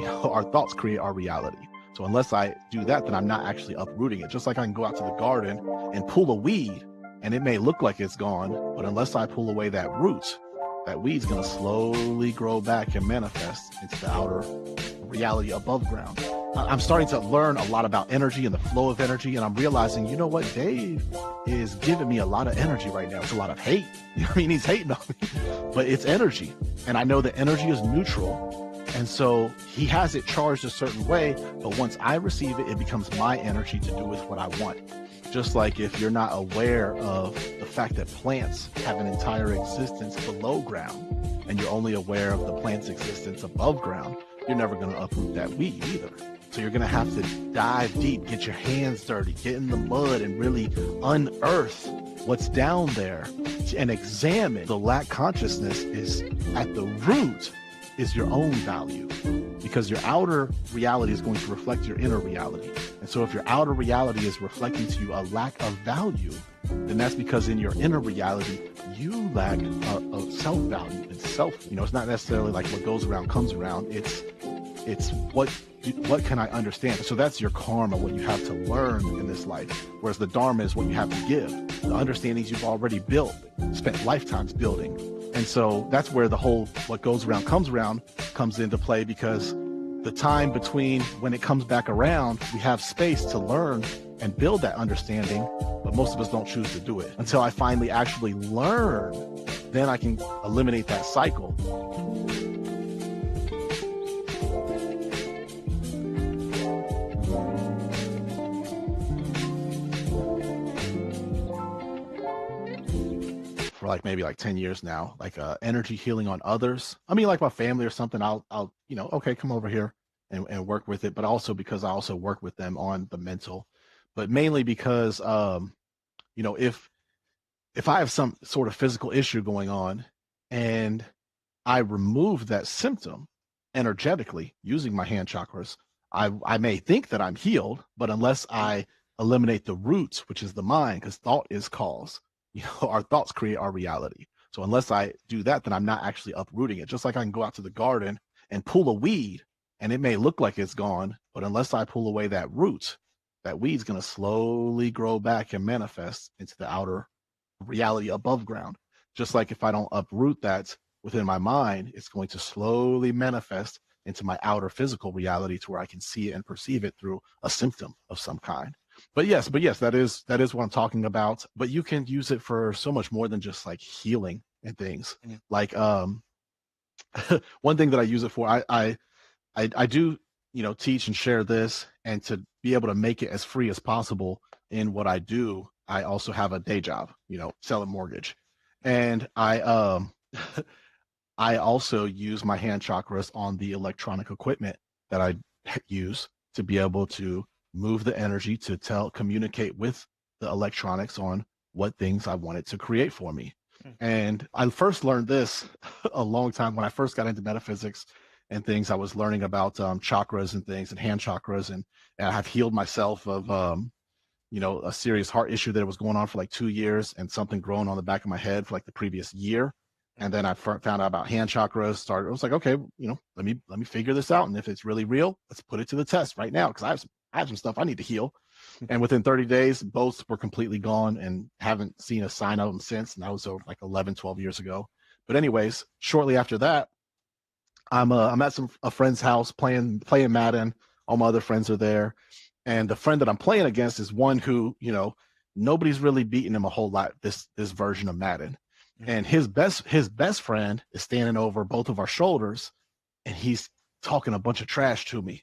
Our thoughts create our reality. So unless I do that, then I'm not actually uprooting it. Just like I can go out to the garden and pull a weed, and it may look like it's gone, but unless I pull away that root, that weed's going to slowly grow back and manifest into the outer reality above ground. I'm starting to learn a lot about energy and the flow of energy, and I'm realizing, you know what, Dave is giving me a lot of energy right now. It's a lot of hate. I mean, he's hating on me, but it's energy. And I know that energy is neutral. And so he has it charged a certain way, but once I receive it, it becomes my energy to do with what I want. Just like if you're not aware of the fact that plants have an entire existence below ground, and you're only aware of the plant's existence above ground, you're never going to uproot that weed either. So you're going to have to dive deep, get your hands dirty, get in the mud, and really unearth what's down there and examine. The lack consciousness is at the root is your own value, because your outer reality is going to reflect your inner reality. And so if your outer reality is reflecting to you a lack of value, then that's because in your inner reality, you lack a self-value and self. It's not necessarily like what goes around comes around. It's what can I understand? So that's your karma, what you have to learn in this life. Whereas the dharma is what you have to give. The understandings you've already built, spent lifetimes building. And so that's where the whole what goes around comes into play, because the time between when it comes back around, we have space to learn and build that understanding, but most of us don't choose to do it. Until I finally actually learn, then I can eliminate that cycle. For maybe 10 years now, energy healing on others. I mean, like my family or something, I'll okay, come over here and work with it, but also because I also work with them on the mental, but mainly because, if I have some sort of physical issue going on and I remove that symptom energetically using my hand chakras, I may think that I'm healed, but unless I eliminate the roots, which is the mind, because thought is cause. Our thoughts create our reality. So unless I do that, then I'm not actually uprooting it. Just like I can go out to the garden and pull a weed, and it may look like it's gone, but unless I pull away that root, that weed's going to slowly grow back and manifest into the outer reality above ground. Just like if I don't uproot that within my mind, it's going to slowly manifest into my outer physical reality to where I can see it and perceive it through a symptom of some kind. But yes, that is what I'm talking about. But you can use it for so much more than just healing and things. Mm-hmm. One thing that I use it for, I do, teach and share this, and to be able to make it as free as possible in what I do, I also have a day job, selling mortgage. And I also use my hand chakras on the electronic equipment that I use to be able to move the energy to communicate with the electronics on what things I wanted to create for me. Mm-hmm. And I first learned this a long time when I first got into metaphysics and things. I was learning about chakras and things and hand chakras, and I have healed myself of a serious heart issue that was going on for 2 years, and something growing on the back of my head for the previous year. And then I found out about hand chakras. I was like, okay, let me figure this out, and if it's really real, let's put it to the test right now, because I have some stuff I need to heal. And within 30 days, both were completely gone, and haven't seen a sign of them since. And that was 11, 12 years ago. But anyways, shortly after that, I'm at a friend's house playing Madden. All my other friends are there. And the friend that I'm playing against is one who, nobody's really beating him a whole lot this version of Madden. Mm-hmm. And his best friend is standing over both of our shoulders, and he's talking a bunch of trash to me.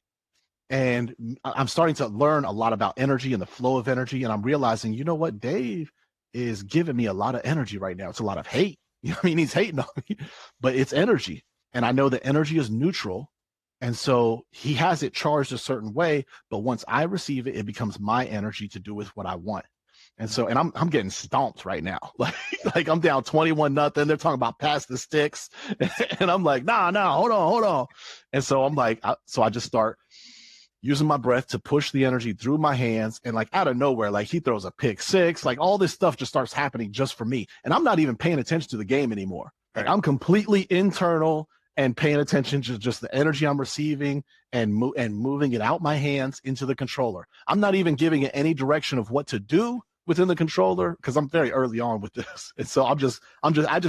And I'm starting to learn a lot about energy and the flow of energy. And I'm realizing, you know what, Dave is giving me a lot of energy right now. It's a lot of hate. He's hating on me, but it's energy. And I know that energy is neutral. And so he has it charged a certain way, but once I receive it, it becomes my energy to do with what I want. And so, and I'm getting stomped right now. Like I'm down 21-0. They're talking about pass the sticks. And I'm like, nah, hold on. And so I'm like, I just start using my breath to push the energy through my hands. And out of nowhere, he throws a pick six, all this stuff just starts happening just for me. And I'm not even paying attention to the game anymore. I'm completely internal and paying attention to just the energy I'm receiving and moving it out my hands into the controller. I'm not even giving it any direction of what to do within the controller because I'm very early on with this. And so I just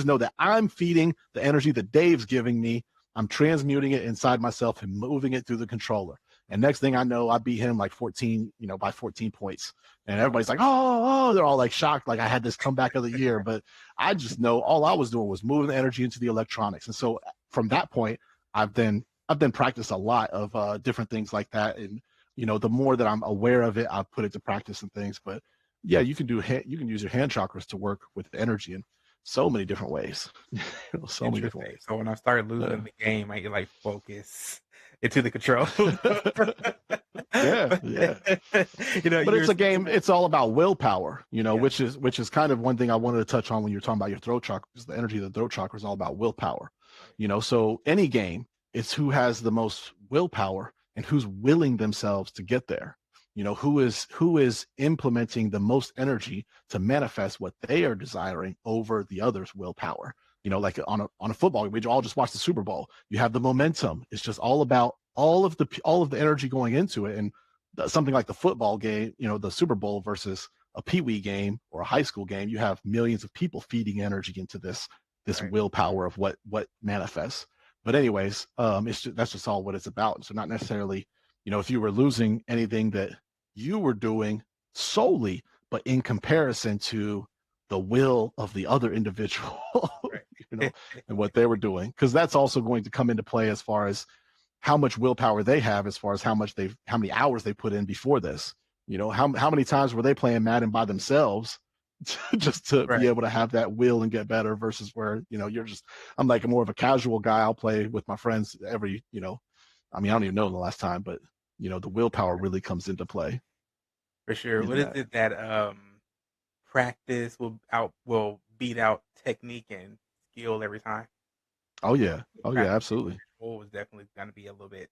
know that I'm feeding the energy that Dave's giving me. I'm transmuting it inside myself and moving it through the controller. And next thing I know, I beat him like 14, by 14 points. And everybody's like, oh, they're all like shocked, like I had this comeback of the year. But I just know all I was doing was moving the energy into the electronics. And so from that point, I've then practiced a lot of different things like that. And, the more that I'm aware of it, I've put it to practice and things. But yeah, you can use your hand chakras to work with energy in so many different ways. So many different ways. So when I started losing the game, I like focus into the control. Yeah. But it's a game. It's all about willpower, which is kind of one thing I wanted to touch on when you're talking about your throat chakra. Because the energy of the throat chakra is all about willpower. So any game, it's who has the most willpower and who's willing themselves to get there. Who is implementing the most energy to manifest what they are desiring over the other's willpower. Like on a football, we all just watch the Super Bowl. You have the momentum. It's just all about all of the energy going into it. And something like the football game, the Super Bowl versus a peewee game or a high school game, you have millions of people feeding energy into this right. Willpower of what manifests. But anyways, that's just all what it's about. So not necessarily, if you were losing anything that you were doing solely, but in comparison to the will of the other individual, and what they were doing, because that's also going to come into play as far as how much willpower they have, as far as how many hours they put in before this. How many times were they playing Madden by themselves just to be able to have that will and get better versus where, I'm like more of a casual guy. I'll play with my friends every, I don't even know the last time, but the willpower really comes into play. For sure. What is it that practice will beat out technique and skill every time? Oh yeah. Absolutely. Control is definitely going to be a little bit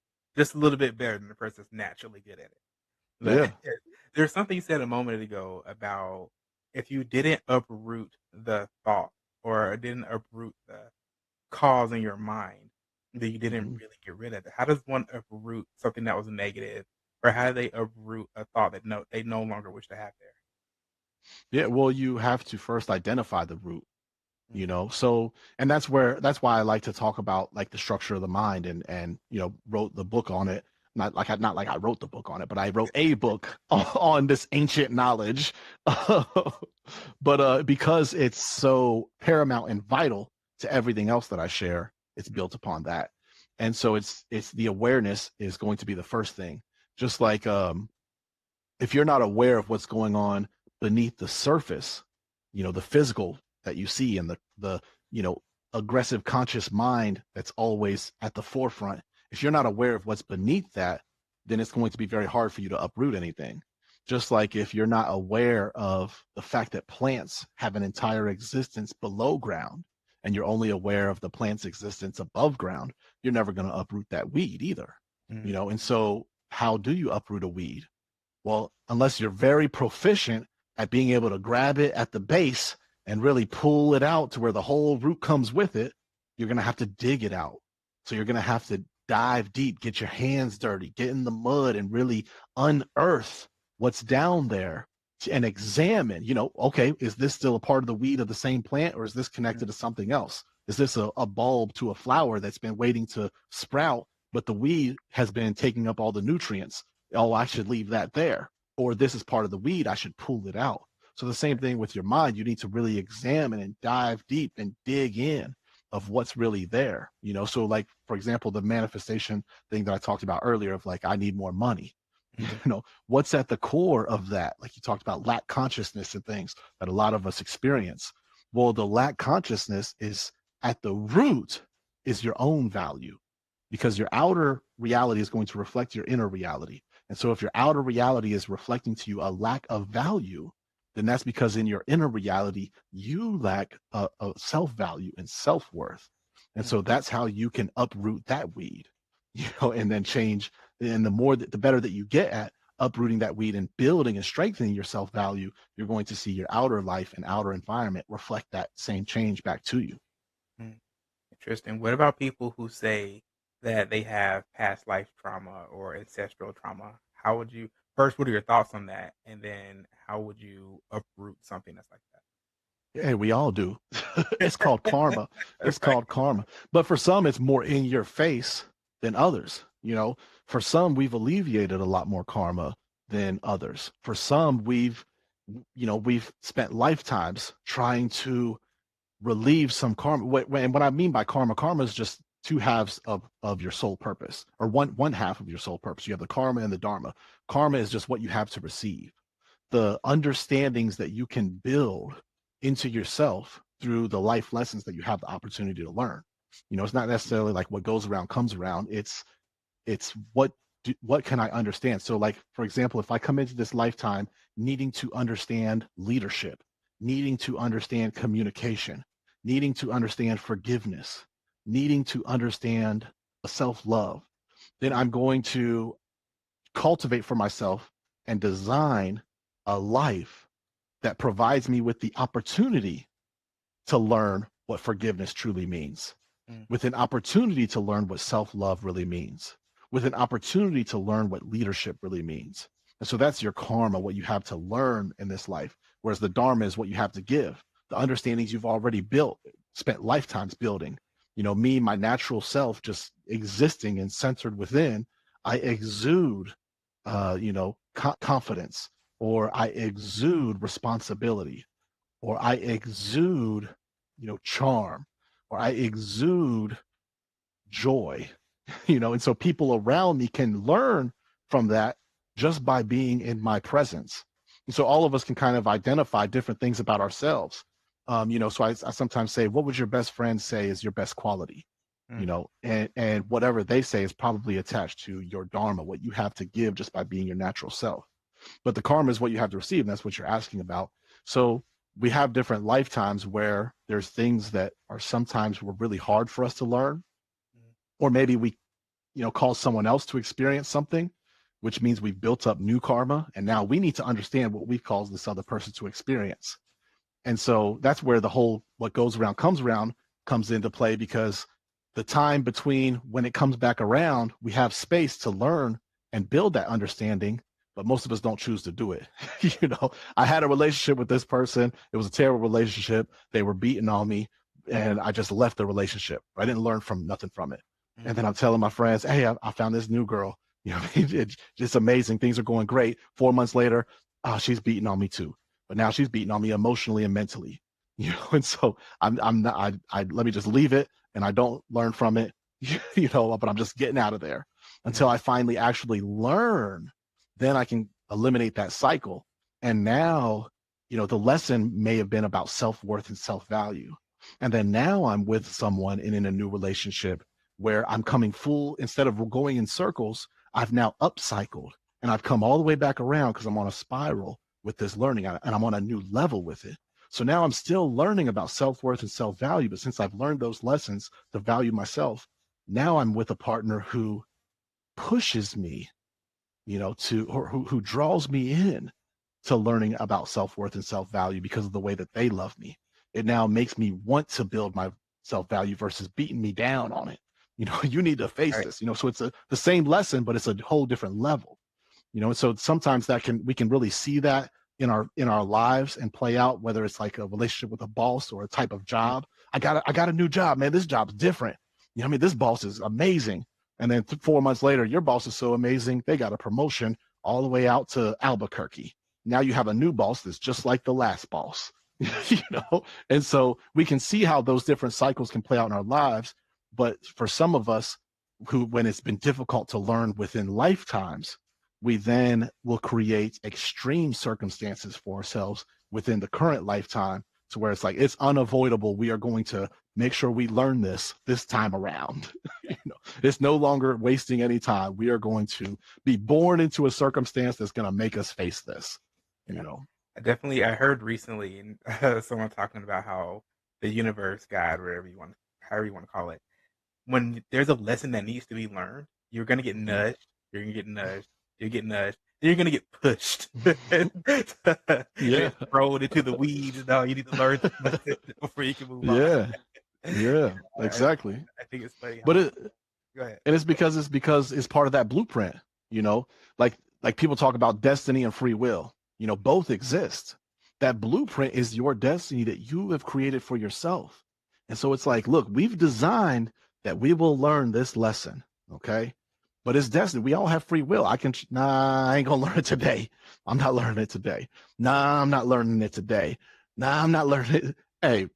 better than the person that's naturally good at it. But there's something you said a moment ago about if you didn't uproot the thought or didn't uproot the cause in your mind, that you didn't really get rid of it. How does one uproot something that was negative, or how do they uproot a thought that they no longer wish to have there? Yeah, well, you have to first identify the root, so, and that's why I like to talk about like the structure of the mind and wrote the book on it. Not like I wrote the book on it, but I wrote a book on this ancient knowledge. But because it's so paramount and vital to everything else that I share, it's built upon that. And so it's the awareness is going to be the first thing. Just like if you're not aware of what's going on beneath the surface, the physical that you see and the aggressive conscious mind that's always at the forefront. If you're not aware of what's beneath that, then it's going to be very hard for you to uproot anything. Just like if you're not aware of the fact that plants have an entire existence below ground and you're only aware of the plant's existence above ground, you're never going to uproot that weed either. And so how do you uproot a weed? Well, unless you're very proficient at being able to grab it at the base and really pull it out to where the whole root comes with it, you're going to have to dig it out. So you're going to have to dive deep, get your hands dirty, get in the mud and really unearth what's down there and examine, okay, is this still a part of the weed of the same plant, or is this connected to something else? Is this a bulb to a flower that's been waiting to sprout, but the weed has been taking up all the nutrients? Oh, I should leave that there. Or this is part of the weed, I should pull it out. So the same thing with your mind, you need to really examine and dive deep and dig in of what's really there, so like, for example, the manifestation thing that I talked about earlier of like, I need more money, what's at the core of that? Like you talked about lack consciousness and things that a lot of us experience. Well, the lack consciousness is at the root is your own value, because your outer reality is going to reflect your inner reality. And so if your outer reality is reflecting to you a lack of value, then that's because in your inner reality, you lack a self-value and self-worth. And so that's how you can uproot that weed, and then change. And the better that you get at uprooting that weed and building and strengthening your self-value, you're going to see your outer life and outer environment reflect that same change back to you. Tristan, what about people who say that they have past life trauma or ancestral trauma? How would you first? What are your thoughts on that? And then how would you uproot something that's like Hey, we all do. It's called karma. that? It's Right. called karma. But for some, it's more in your face than others. For some, we've alleviated a lot more karma than others. For some, we've spent lifetimes trying to relieve some karma. And what I mean by karma is just two halves of your soul purpose, or one half of your soul purpose. You have the karma and the dharma. Karma is just what you have to receive, the understandings that you can build into yourself through the life lessons that you have the opportunity to learn. It's not necessarily like what goes around comes around. It's what can I understand? So, like, for example, if I come into this lifetime needing to understand leadership, needing to understand communication, needing to understand forgiveness, needing to understand self-love, then I'm going to cultivate for myself and design a life that provides me with the opportunity to learn what forgiveness truly means, Mm. with an opportunity to learn what self-love really means, with an opportunity to learn what leadership really means. And so that's your karma, what you have to learn in this life. Whereas the dharma is what you have to give, the understandings you've already built, spent lifetimes building. Me, my natural self, just existing and centered within, I exude, confidence, or I exude responsibility, or I exude, charm, or I exude joy, and so people around me can learn from that just by being in my presence. And so all of us can kind of identify different things about ourselves. So I sometimes say, what would your best friend say is your best quality? Mm. And whatever they say is probably attached to your dharma, what you have to give just by being your natural self. But the karma is what you have to receive, and that's what you're asking about. So we have different lifetimes where there's things that are sometimes were really hard for us to learn, Mm. or maybe we cause someone else to experience something, which means we've built up new karma, and now we need to understand what we've caused this other person to experience. And so that's where the whole what goes around comes into play, because the time between when it comes back around, we have space to learn and build that understanding, but most of us don't choose to do it. I had a relationship with this person. It was a terrible relationship. They were beating on me, and I just left the relationship. I didn't learn nothing from it. And Mm. then I'm telling my friends, hey, I found this new girl. It's amazing. Things are going great. 4 months later, she's beating on me too. But now she's beating on me emotionally and mentally. And so I'm not, I let me just leave it, and I don't learn from it, but I'm just getting out of there Mm. until I finally actually learn. Then I can eliminate that cycle. And now, the lesson may have been about self-worth and self-value. And then now I'm with someone and in a new relationship where I'm coming full, instead of going in circles, I've now upcycled, and I've come all the way back around because I'm on a spiral with this learning, and I'm on a new level with it. So now I'm still learning about self-worth and self-value, but since I've learned those lessons to value myself, now I'm with a partner who pushes me, or who draws me in to learning about self-worth and self-value because of the way that they love me. It now makes me want to build my self-value versus beating me down on it. You need to face Right. this, so it's the same lesson, but it's a whole different level. And so sometimes we can really see that in our lives and play out, whether it's like a relationship with a boss or a type of Mm. job. I got a new job, man. This job's different. I mean, this boss is amazing. And then 4 months later, your boss is so amazing, they got a promotion all the way out to Albuquerque. Now you have a new boss that's just like the last boss. And so we can see how those different cycles can play out in our lives. But for some of us, when it's been difficult to learn within lifetimes, we then will create extreme circumstances for ourselves within the current lifetime, to where it's like it's unavoidable. We are going to make sure we learn this time around. It's no longer wasting any time. We are going to be born into a circumstance that's going to make us face this. Yeah. you know I heard recently someone talking about how the universe, God, however you want to call it, when there's a lesson that needs to be learned, you're gonna get Mhm. nudged. You're gonna get nudged. You get nudged. Then you're gonna get pushed Yeah. and thrown into the weeds. No, you need to learn this lesson before you can move on. Yeah. Yeah, I, exactly. I think it's funny But how. it Go ahead. and it's because it's part of that blueprint, you know, like people talk about destiny and free will, both exist. That blueprint is your destiny that you have created for yourself. And so it's like, look, we've designed that we will learn this lesson, okay? But it's destiny. We all have free will. Nah, I ain't gonna learn it today. I'm not learning it today. Nah, I'm not learning it today. Nah, I'm not learning it. Hey,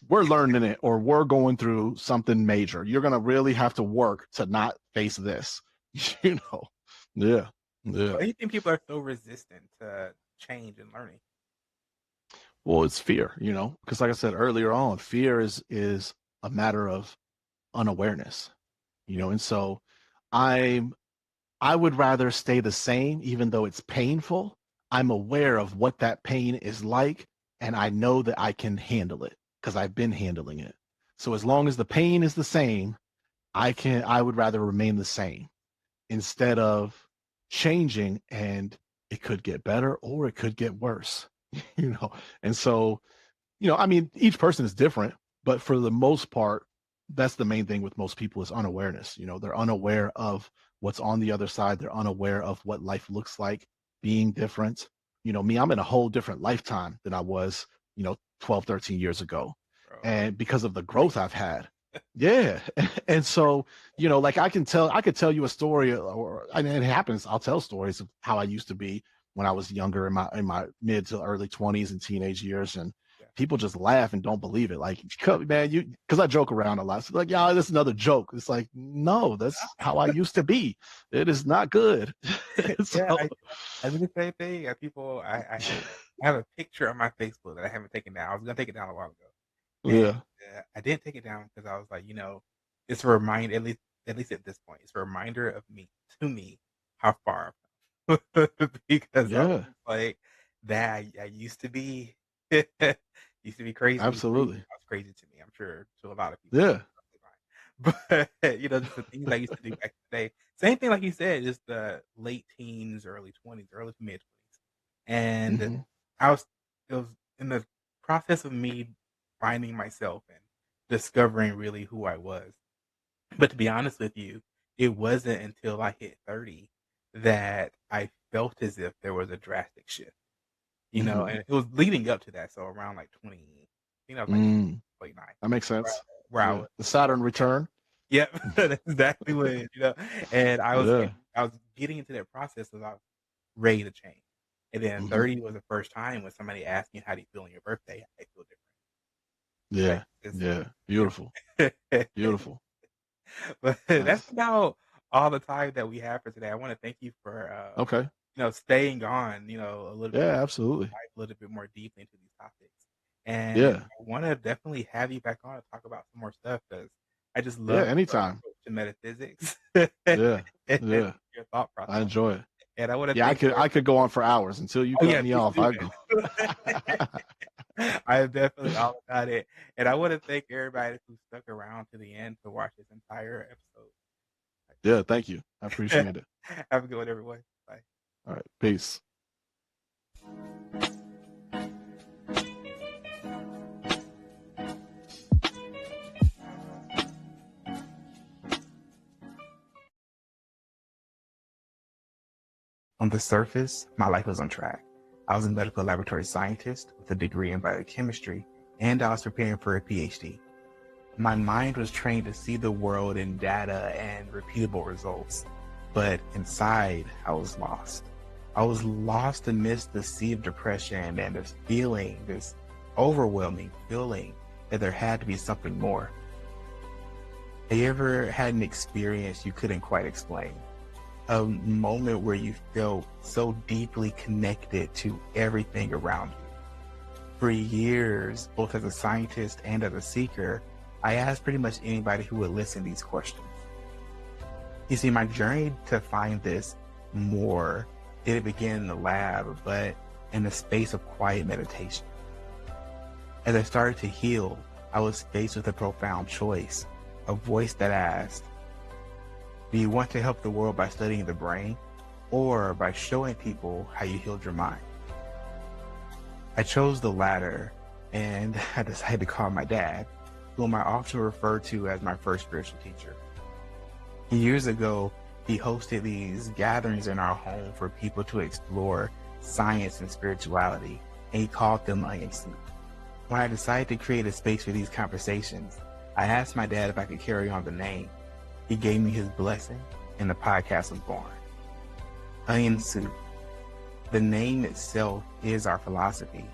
we're learning it, or we're going through something major. You're going to really have to work to not face this. you know yeah, yeah. Why do you think people are so resistant to change and learning? Well, it's fear, because like I said earlier on, fear is a matter of unawareness, and so i'm I would rather stay the same, even though it's painful. I'm aware of what that pain is like, and I know that I can handle it because I've been handling it. So as long as the pain is the same, I would rather remain the same instead of changing, and it could get better or it could get worse. you know. And so, I mean, each person is different, but for the most part, that's the main thing with most people is unawareness. They're unaware of what's on the other side. They're unaware of what life looks like being different. Me, I'm in a whole different lifetime than I was, 12, 13 years ago. Bro. And because of the growth I've had. Yeah. And so, like I could tell you a story, and it happens. I'll tell stories of how I used to be when I was younger in my mid to early 20s and teenage years. And Yeah. people just laugh and don't believe it. Like, man, because I joke around a lot. So like, yeah, this is another joke. It's like, no, that's how I used to be. It is not good. Yeah, So, I do the same thing. I have a picture on my Facebook that I haven't taken down. I was gonna take it down a while ago, and yeah, I didn't take it down because I was like, it's a reminder. At least at this point, it's a reminder of me to me how far I've come. Because I was yeah, like that. I used to be used to be crazy. absolutely. That was crazy to me. I'm sure to a lot of people. Yeah. But just the things I used to do back in the day. Same thing, like you said, just the late teens, early 20s, early to mid 20s, and Hmm. I was it was in the process of me finding myself and discovering really who I was. But to be honest with you, it wasn't until I hit 30 that I felt as if there was a drastic shift. Hmm. And it was leading up to that. So around like 20, I think that was like Mm, 29, that makes where, sense. where I Yeah. was. The Saturn return. Yep, that's exactly what it is. And Yeah. I was getting into that process as I was ready to change. And then Hmm. 30 was the first time when somebody asked me, "How do you feel on your birthday?" I feel different. Yeah. It's Yeah. Beautiful. different. Beautiful. But that's Nice. about all the time that we have for today. I want to thank you for Okay. staying on, a little bit Yeah, longer, absolutely. dive a little bit more deeply into these topics. And Yeah. I want to definitely have you back on to talk about some more stuff because I just Yeah. love your Anytime. approach to metaphysics Yeah. and Yeah. your thought I process. enjoy it. And I want to Yeah, I thank could everybody. I could go on for hours until you Oh cut yeah, me please off. do, I go. man. I am definitely all about it. And I want to thank everybody who stuck around to the end to watch this entire episode. Yeah, thank you. I appreciate it. Have a good one, everyone. Bye. All right. Peace. On the surface, my life was on track. I was a medical laboratory scientist with a degree in biochemistry, and I was preparing for a PhD. My mind was trained to see the world in data and repeatable results, but inside, I was lost. I was lost amidst the sea of depression and this overwhelming feeling that there had to be something more. Have you ever had an experience you couldn't quite explain? A moment where you felt so deeply connected to everything around you. For years, both as a scientist and as a seeker, I asked pretty much anybody who would listen these questions. You see, my journey to find this more didn't begin in the lab, but in a space of quiet meditation. As I started to heal, I was faced with a profound choice, a voice that asked, do you want to help the world by studying the brain or by showing people how you healed your mind? I chose the latter, and I decided to call my dad. whom I often refer to as my first spiritual teacher. Years ago, he hosted these gatherings in our home for people to explore science and spirituality, and he called them Onion Soup. When I decided to create a space for these conversations, I asked my dad if I could carry on the name. He gave me his blessing, and the podcast was born. Onion Soup. The name itself is our philosophy.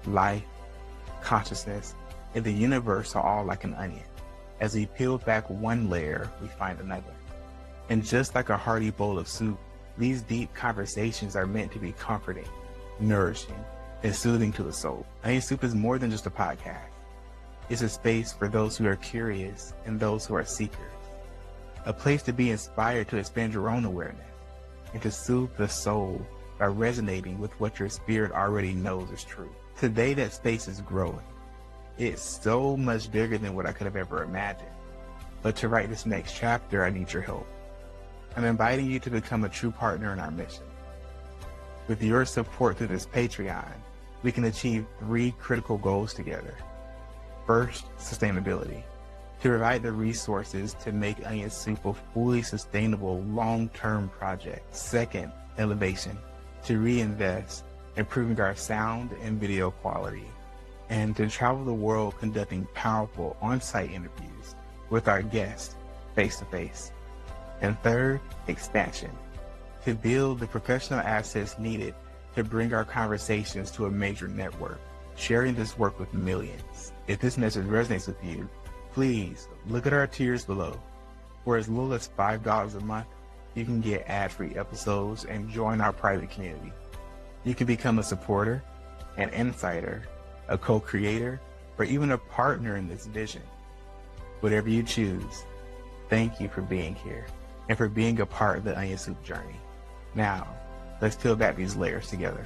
Life, consciousness, and the universe are all like an onion. As we peel back one layer, we find another. And just like a hearty bowl of soup, these deep conversations are meant to be comforting, nourishing, and soothing to the soul. Onion Soup is more than just a podcast. It's a space for those who are curious and those who are seekers. A place to be inspired to expand your own awareness and to soothe the soul by resonating with what your spirit already knows is true. Today, that space is growing. It's so much bigger than what I could have ever imagined. But to write this next chapter, I need your help. I'm inviting you to become a true partner in our mission. With your support through this Patreon, we can achieve 3 critical goals together. First, sustainability. To provide the resources to make Onion Soup a fully sustainable long-term project. Second, elevation. To reinvest, improving our sound and video quality. And to travel the world conducting powerful on-site interviews with our guests face-to-face. And third, expansion. To build the professional assets needed to bring our conversations to a major network, sharing this work with millions. If this message resonates with you, please look at our tiers below. For as little as $5 a month, you can get ad-free episodes and join our private community. You can become a supporter, an insider, a co-creator, or even a partner in this vision. Whatever you choose, thank you for being here and for being a part of the Onion Soup journey. Now, let's peel back these layers together.